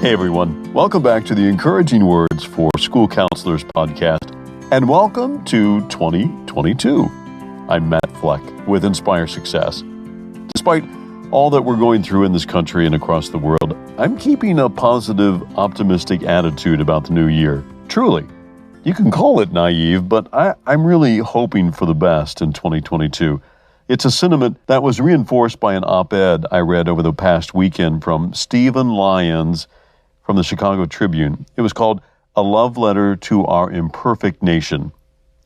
Hey everyone, welcome back to the Encouraging Words for School Counselors podcast, and welcome to 2022. I'm Matt Fleck with Inspire Success. Despite all that we're going through in this country and across the world, I'm keeping a positive, optimistic attitude about the new year. Truly. You can call it naive, but I'm really hoping for the best in 2022. It's a sentiment that was reinforced by an op-ed I read over the past weekend from Stephen Lyons from the Chicago Tribune. It was called A Love Letter to Our Imperfect Nation.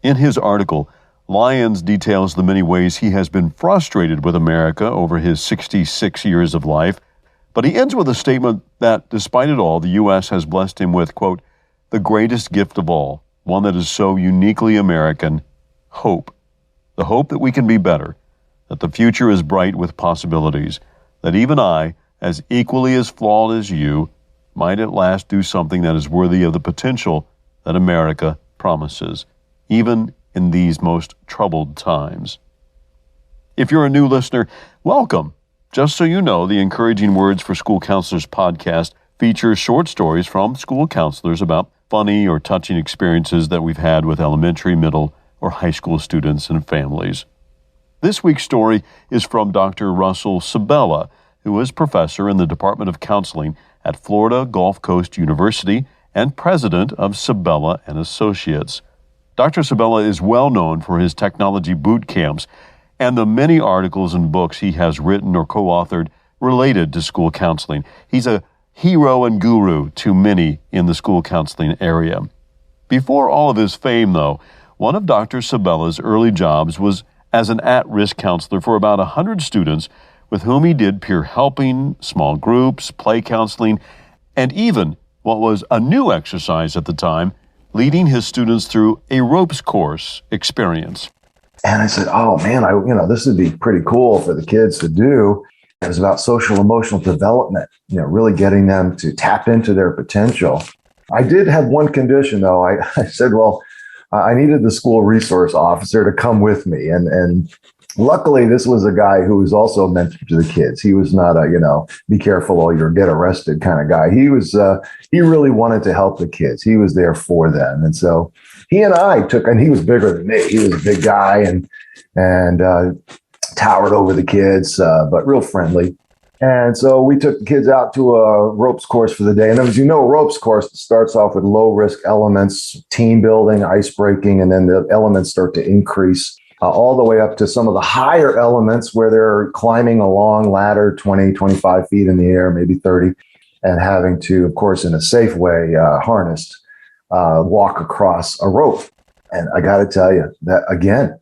In his article, Lyons details the many ways he has been frustrated with America over his 66 years of life, but he ends with a statement that, despite it all, the U.S. has blessed him with, quote, the greatest gift of all, one that is so uniquely American, hope. The hope that we can be better, that the future is bright with possibilities, that even I, as equally as flawed as you, might at last do something that is worthy of the potential that America promises, even in these most troubled times. If you're a new listener, welcome. Just so you know, the Encouraging Words for School Counselors podcast features short stories from school counselors about funny or touching experiences that we've had with elementary, middle, or high school students and families. This week's story is from Dr. Russell Sabella, who is professor in the Department of Counseling at Florida Gulf Coast University and president of Sabella Associates. Dr. Sabella is well known for his technology boot camps and the many articles and books he has written or co-authored related to school counseling. He's a hero and guru to many in the school counseling area. Before all of his fame, though, one of Dr. Sabella's early jobs was as an at-risk counselor for about 100 students with whom he did peer helping, small groups, play counseling, and even what was a new exercise at the time, leading his students through a ropes course experience. And I said, oh man, this would be pretty cool for the kids to do. It was about social emotional development, really getting them to tap into their potential. I did have one condition though. I said, well, I needed the school resource officer to come with me. And luckily, this was a guy who was also a mentor to the kids. He was not a, be careful or you'll get arrested kind of guy. He really wanted to help the kids. He was there for them. And so he and I and he was bigger than me. He was a big guy and towered over the kids, but real friendly. And so we took the kids out to a ropes course for the day. And as you know, a ropes course starts off with low risk elements, team building, ice breaking, and then the elements start to increase all the way up to some of the higher elements where they're climbing a long ladder, 20, 25 feet in the air, maybe 30, and having to, of course, in a safe way, harnessed, walk across a rope. And I got to tell you that, again,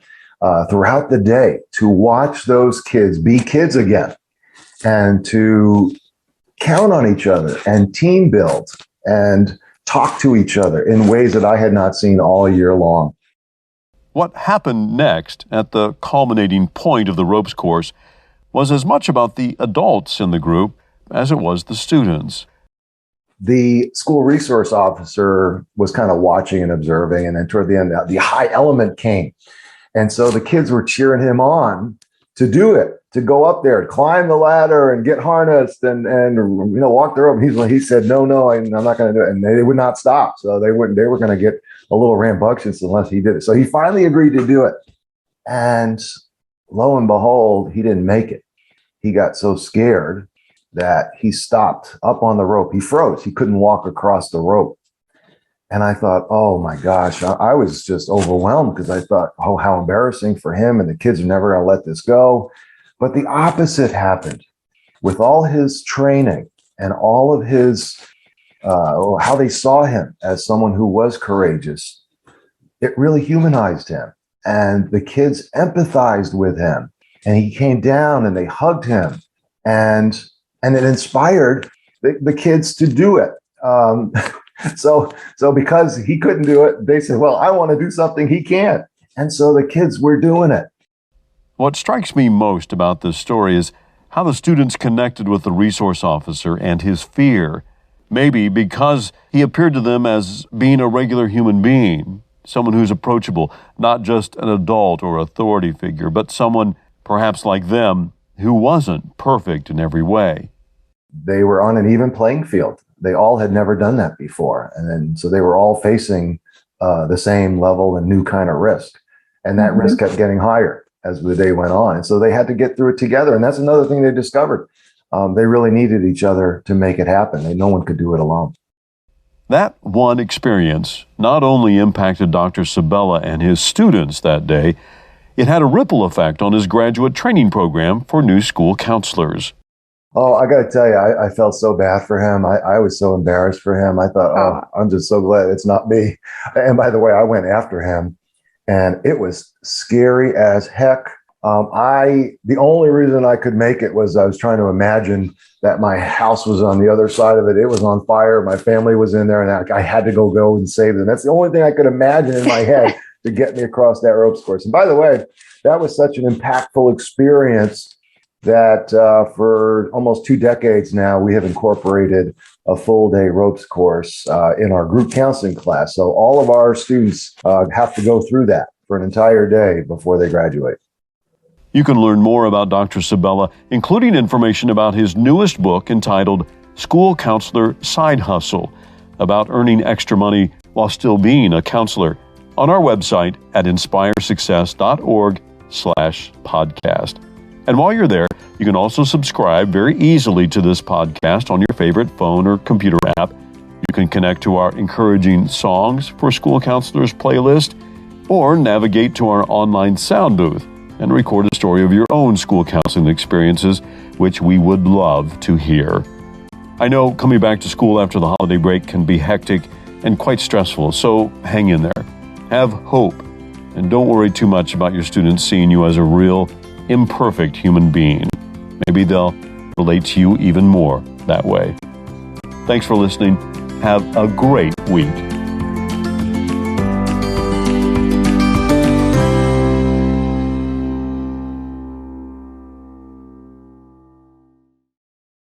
throughout the day, to watch those kids be kids again, and to count on each other and team build and talk to each other in ways that I had not seen all year long. What happened next at the culminating point of the ropes course was as much about the adults in the group as it was the students. The school resource officer was kind of watching and observing, and then toward the end, the high element came. And so the kids were cheering him on to do it, to go up there, climb the ladder and get harnessed and walk the rope. He said, no, I'm not going to do it. And they would not stop. So they were going to get a little rambunctious unless he did it. So he finally agreed to do it. And lo and behold, he didn't make it. He got so scared that he stopped up on the rope. He froze. He couldn't walk across the rope. And I thought, oh my gosh, I was just overwhelmed because I thought, oh, how embarrassing for him. And the kids are never going to let this go. But the opposite happened. With all his training and all of his, how they saw him as someone who was courageous, it really humanized him. And the kids empathized with him. And he came down and they hugged him. And it inspired the kids to do it. So because he couldn't do it, they said, well, I want to do something he can't. And so the kids were doing it. What strikes me most about this story is how the students connected with the resource officer and his fear, maybe because he appeared to them as being a regular human being, someone who's approachable, not just an adult or authority figure, but someone perhaps like them who wasn't perfect in every way. They were on an even playing field. they all had never done that before. And then, so they were all facing the same level and new kind of risk. And that risk kept getting higher as the day went on. And so they had to get through it together. And that's another thing they discovered. They really needed each other to make it happen. No one could do it alone. That one experience not only impacted Dr. Sabella and his students that day, it had a ripple effect on his graduate training program for new school counselors. Oh, I got to tell you, I felt so bad for him. I was so embarrassed for him. I thought, I'm just so glad it's not me. And by the way, I went after him, and it was scary as heck. The only reason I could make it was I was trying to imagine that my house was on the other side of it. It was on fire. My family was in there, and I had to go and save them. That's the only thing I could imagine in my head to get me across that ropes course. And by the way, that was such an impactful experience that for almost 2 decades now, we have incorporated a full day ropes course in our group counseling class. So all of our students have to go through that for an entire day before they graduate. You can learn more about Dr. Sabella, including information about his newest book entitled School Counselor Side Hustle, about earning extra money while still being a counselor, on our website at inspiresuccess.org/podcast. And while you're there, you can also subscribe very easily to this podcast on your favorite phone or computer app. You can connect to our Encouraging Songs for School Counselors playlist, or navigate to our online sound booth and record a story of your own school counseling experiences, which we would love to hear. I know coming back to school after the holiday break can be hectic and quite stressful, so hang in there. Have hope, and don't worry too much about your students seeing you as a real, imperfect human being. Maybe they'll relate to you even more that way. Thanks for listening. Have a great week.